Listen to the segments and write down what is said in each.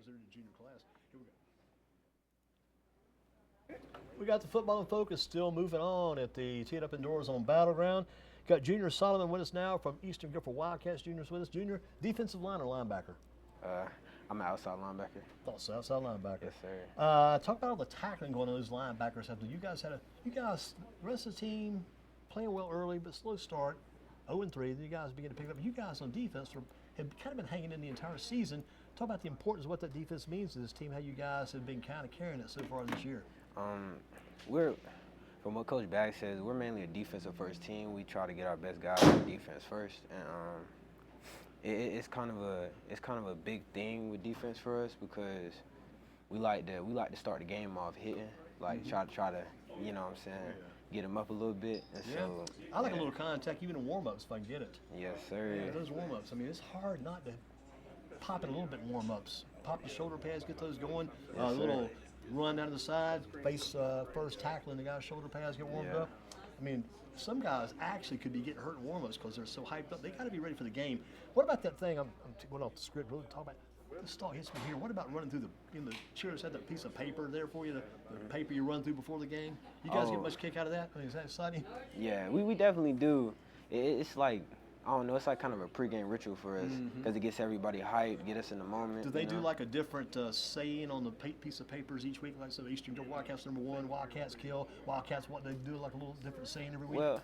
because they're in the junior class. Here we go. We got the football in focus still moving on at the Tee It Up Indoors on Battleground. Got Junior Solomon with us now from Eastern Guilford Wildcats. Junior's with us. Junior, defensive line or linebacker? I'm an outside linebacker. Thought so, outside linebacker. Yes, sir. Talk about all the tackling going on those linebackers. You guys, the rest of the team playing well early, but slow start, 0-3. Then you guys begin to pick it up. You guys on defense have kind of been hanging in the entire season. Talk about the importance of what that defense means to this team. How you guys have been kind of carrying it so far this year. From what Coach Bag says, we're mainly a defensive first team. We try to get our best guys on defense first, and it's kind of a big thing with defense for us because we like to start the game off hitting, like try to you know what I'm saying, get them up a little bit. And so I like a little contact even in warm-ups if I can get it. Yes, sir. Yeah, those warm-ups. I mean, it's hard not to pop it a little bit in warm-ups. Pop the shoulder pads, get those going. A little run down to the side, face first tackling the guy's shoulder pads, get warmed up. I mean, some guys actually could be getting hurt in warm-ups because they're so hyped up. They got to be ready for the game. What about that thing? I'm going off the script. Really talk about this thought hits me here. What about running through the cheerleaders had that piece of paper there for you, the paper you run through before the game? You guys get much kick out of that? I mean, is that exciting? Yeah, we definitely do. It's like, I don't know, it's like kind of a pregame ritual for us because it gets everybody hyped, get us in the moment. Do they do like a different saying on the piece of papers each week? Like so, Eastern Wildcats #1, Wildcats kill, Wildcats what? They do like a little different saying every week? Well,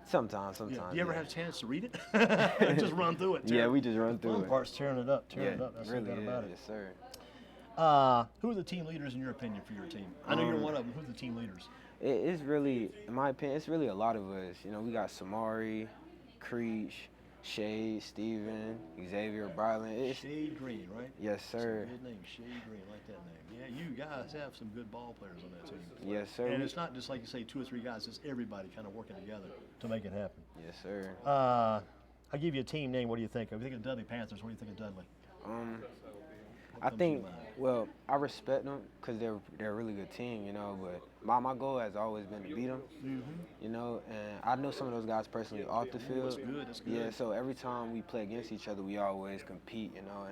sometimes. Yeah. Do you ever have a chance to read it? Just run through it. Yeah, we just run through it. The fun part's tearing it up. That's really no doubt about it. it. Yes, sir. Who are the team leaders in your opinion for your team? I know you're one of them. Who are the team leaders? It's really, in my opinion, it's really a lot of us. You know, we got Samari, Creech, Shade, Steven, Xavier, Brylan. Shade Green, right? Yes, sir. Good name, Shade Green. I like that name. Yeah, you guys have some good ball players on that team. Yes, sir. And it's not just like you say 2 or 3 guys. It's everybody kind of working together to make it happen. Yes, sir. I'll give you a team name. What do you think? If you think of Dudley Panthers, what do you think of Dudley? I think, well, I respect them because they're a really good team, you know, but my goal has always been to beat them, you know, and I know some of those guys personally off the field. That's good, that's good. Yeah, so every time we play against each other, we always compete, you know.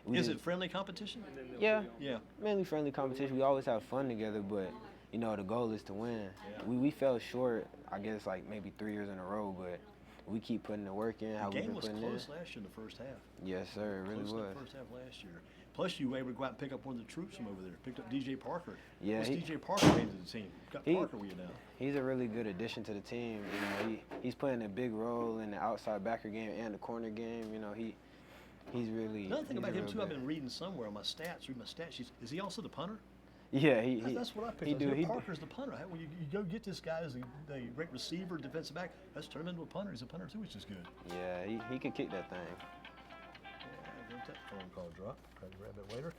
And Is it friendly competition? Yeah. Yeah. Mainly friendly competition. We always have fun together, but, you know, the goal is to win. Yeah. We fell short, I guess, like maybe 3 years in a row, but we keep putting the work in. The game was close last year in the first half. Yes, sir, it really was. Close in the first half last year. Plus, you were able to go out and pick up one of the troops from over there. Picked up DJ Parker. Yeah, What's DJ Parker made to the team? Got Parker with you now. He's a really good addition to the team. You know, he's playing a big role in the outside backer game and the corner game. You know, he's really. Another thing about him too, I've been reading somewhere on my stats. Read my stats sheets. Is he also the punter? Yeah, that's what I picked up. Parker's the punter. When you go get this guy as a great receiver, defensive back, let's turn him into a punter. He's a punter too, which is good. Yeah, he could kick that thing. That phone call drop. Try to grab it later.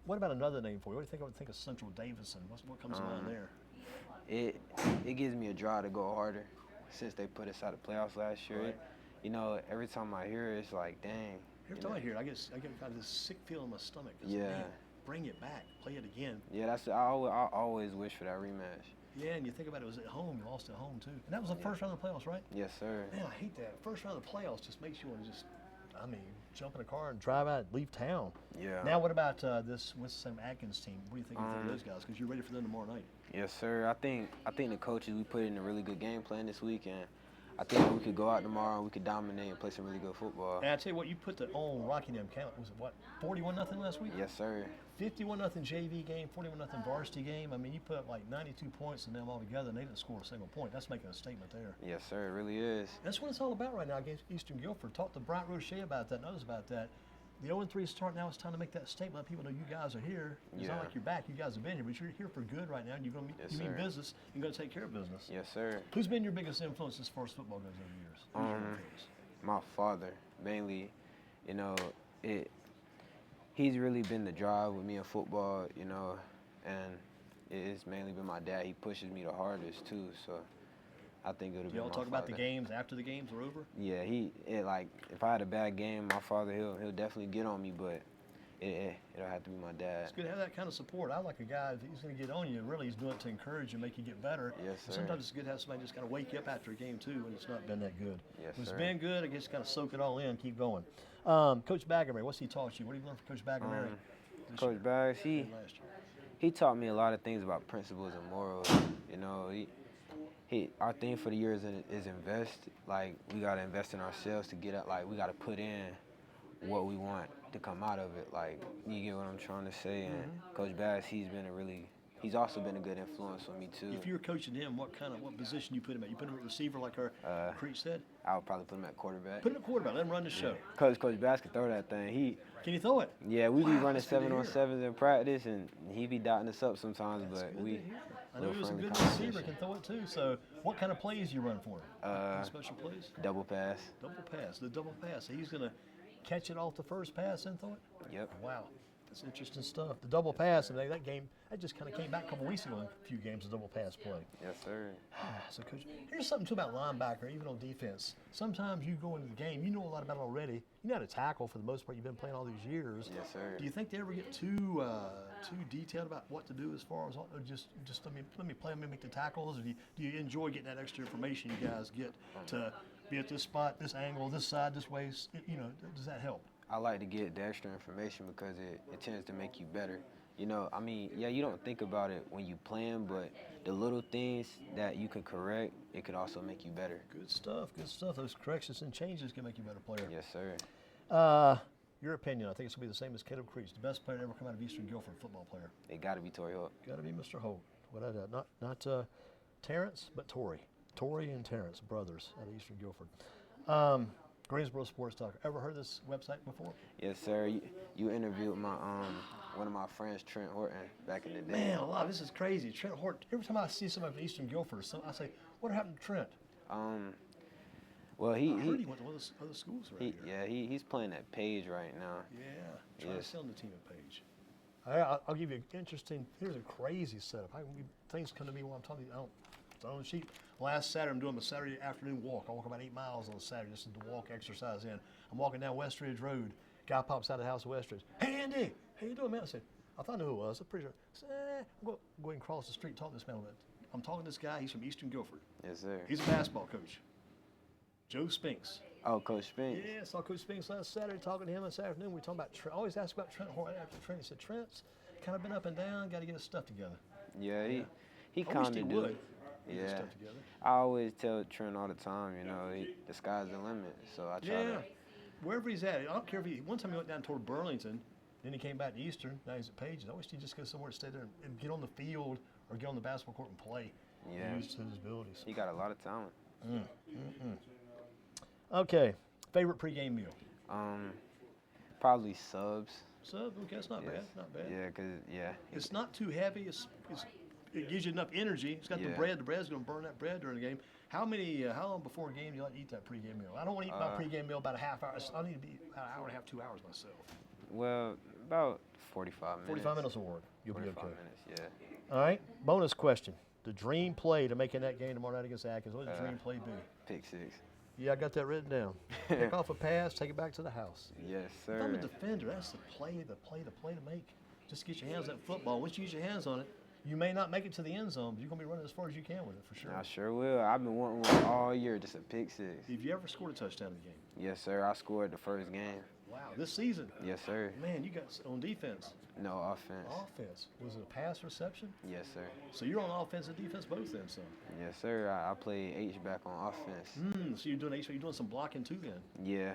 What about another name for you? What do you think? I would think of Central Davison. What comes to mind there? It gives me a drive to go harder since they put us out of playoffs last year. Right. You know, every time I hear it, it's like, dang. Every time I hear it, I get kind of this sick feeling in my stomach. Yeah. Man, bring it back. Play it again. Yeah, I always wish for that rematch. Yeah, and you think about it was at home. You lost at home too, and that was the first round of the playoffs, right? Yes, sir. Man, I hate that. First round of the playoffs just makes you want to jump in a car and drive out, leave town. Yeah. Now, what about this Winston-Atkins team? What do you think of those guys? Because you're ready for them tomorrow night. Yes, sir. I think the coaches, we put in a really good game plan this week, and I think we could go out tomorrow and we could dominate and play some really good football. And I tell you what, you put the on Rockingham count. Was it what, 41-0 last week? Yes, sir. 51-0 JV game, 41-0 varsity game. I mean, you put up like 92 points in them all together, and they didn't score a single point. That's making a statement there. Yes, sir. It really is. That's what it's all about right now against Eastern Guilford. Talk to Bryant Roche about that, knows about that. The 0-3 start now. It's time to make that statement. Let people know you guys are here. It's not like you're back. You guys have been here, but you're here for good right now. And you're going to mean business. You're going to take care of business. Yes, sir. Who's been your biggest influence as far as football goes over the years? My father, mainly. You know, he's really been the drive with me in football. You know, and it's mainly been my dad. He pushes me the hardest too. So I think it would be my father. Y'all talk about the games after the games are over? Yeah, like if I had a bad game, my father he'll definitely get on me, but it'll have to be my dad. It's good to have that kind of support. I like a guy, if he's going to get on you, really he's doing it to encourage you, make you get better. Yes, sir. Sometimes it's good to have somebody just kind of wake you up after a game, too, when it's not been that good. Yes, When it's sir. been good, I guess kind of soak it all in, keep going. Coach Baggerberry, what's he taught you? What have you learned from Coach Baggerberry? Coach Bags, last year? he taught me a lot of things about principles and morals. You know, our thing for the year is invest. Like, we got to invest in ourselves to get up. Like, we got to put in what we want to come out of it. Like, you get what I'm trying to say? And Coach Bass, he's also been a good influence on me too. If you were coaching him, what position you put him at? You put him at receiver like our Creech said? I would probably put him at quarterback. Put him at quarterback, let him run the show. Coach Bass can throw that thing. Can he throw it? Yeah, we be running that's good to 7-on-7s in practice, and he be dotting us up sometimes, That's but good we to hear. I know little he was a friendly good receiver, conversation. can throw it too. So what kind of plays you run for him? Any special plays? Double pass. Double pass, the double pass. He's going to catch it off the first pass and throw it? Yep. Wow, that's interesting stuff. The double pass, and that game, that just kind of came back a couple weeks ago in a few games of double pass play. Yes, sir. So, Coach, here's something too about linebacker, even on defense. Sometimes you go into the game, you know a lot about it already. You know how to tackle for the most part. You've been playing all these years. Yes, sir. Do you think they ever get too detailed about what to do as far as just let me play, let me make the tackles? Or do you enjoy getting that extra information you guys get to be at this spot, this angle, this side, this way? You know, does that help? I like to get the extra information because it tends to make you better. You know, I mean, yeah, you don't think about it when you playing, but the little things that you can correct, it could also make you better. Good stuff, good stuff. Those corrections and changes can make you a better player. Yes, sir. Your opinion, I think it's going to be the same as Caleb Creech, the best player to ever come out of Eastern Guilford, football player. It got to be Torrey Holt. Got to be Mr. Holt. Not Terrence, but Torrey. Torrey and Terrence, brothers out of Eastern Guilford. Greensboro Sports Talk. Ever heard this website before? Yes, sir. You interviewed my one of my friends, Trent Horton, back in the day. Man, alive, this is crazy. Trent Horton. Every time I see somebody from Eastern Guilford, I say, what happened to Trent? Well, I heard he went to other schools right here. Yeah, he's playing at Page right now. Yeah, trying to sell the team at Page. I'll give you an interesting. Here's a crazy setup. Things come to me while I'm talking. I don't cheat. Last Saturday, I'm doing a Saturday afternoon walk. I walk about 8 miles on a Saturday just to walk exercise in. I'm walking down Westridge Road. Guy pops out of the house of Westridge. Hey, Andy, how you doing, man? I said, I thought I knew who it was. I'm pretty sure. I said, I'm going to go ahead and cross the street and talk to this man a little bit. I'm talking to this guy. He's from Eastern Guilford. Yes, sir. He's a basketball coach. Joe Spinks. Oh, Coach Spinks. Yeah, I saw Coach Spinks last Saturday talking to him this afternoon. We were talking about Trent. I always ask about Trent Horton after Trent. He said, Trent's kind of been up and down, got to get his stuff together. Yeah, he I kind wish he of do. would get his Yeah. stuff together. I always tell Trent all the time, you know, the sky's the limit. So I try to. Wherever he's at. I don't care if one time he went down toward Burlington, then he came back to Eastern, now he's at Pages. I wish he'd just go somewhere to stay there and get on the field or get on the basketball court and play. Yeah. Use his abilities. He got a lot of talent. Okay, favorite pregame meal? Probably subs. Sub, okay, that's not bad, not bad. Yeah, cause It's not too heavy. It gives you enough energy. It's got the Yeah. bread. The bread's going to burn that bread during the game. How long before a game do you like to eat that pregame meal? I don't want to eat my pregame meal about a half hour. I need to be about an hour and a half, 2 hours myself. Well, about 45 minutes. 45 minutes will work. You'll be 45 okay. minutes, yeah. All right, bonus question. The dream play to make in that game tomorrow night against Atkins, what does the dream play be? Pick six. Yeah, I got that written down. Pick off a pass, take it back to the house. Yes, If I'm a sir. defender, that's the play to make. Just get your hands on that football. Once you use your hands on it, you may not make it to the end zone, but you're going to be running as far as you can with it for sure. I sure will. I've been wanting one all year, just a pick six. Have you ever scored a touchdown in the game? Yes, sir. I scored the first game. Wow, this season? Yes, sir. Man, you got on defense. No offense. Offense. Was it a pass reception? Yes, sir. So you're on offense and defense both then, son. Yes, sir. I play H-back on offense. So you're doing some blocking too then. Yeah.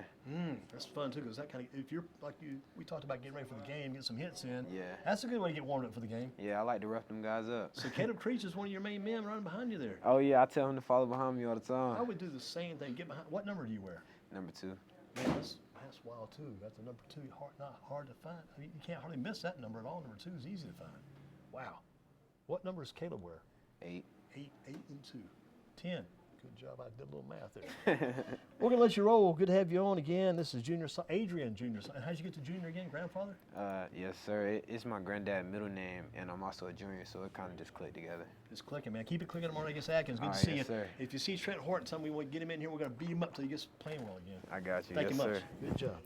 That's fun too, because that kind of, if you're like we talked about getting ready for the game, get some hits in. Yeah. That's a good way to get warmed up for the game. Yeah, I like to rough them guys up. So Caleb Creech is one of your main men running behind you there. Oh, yeah. I tell him to follow behind me all the I time. would do the same thing. Get behind. What number do you wear? Number 2. Man, that's wild too. That's the number 2. Not hard to find. I mean, you can't hardly miss that number at all. Number 2 is easy to find. Wow. What number does Caleb wear? 8. 8 and 2. 10. Good job. I did a little math there. We're gonna let you roll. Good to have you on again. This is Adrian Junior. How'd you get to Junior again? Grandfather? Yes, sir. It's my granddad's middle name, and I'm also a junior, so it kind of just clicked together. It's clicking, man. Keep it clicking tomorrow against Atkins. Good All to right, see yes, you. sir. If you see Trent Horton, tell me we get him in here. We're gonna beat him up till he gets playing well again. I got you. Thank yes, you much. sir. Good job.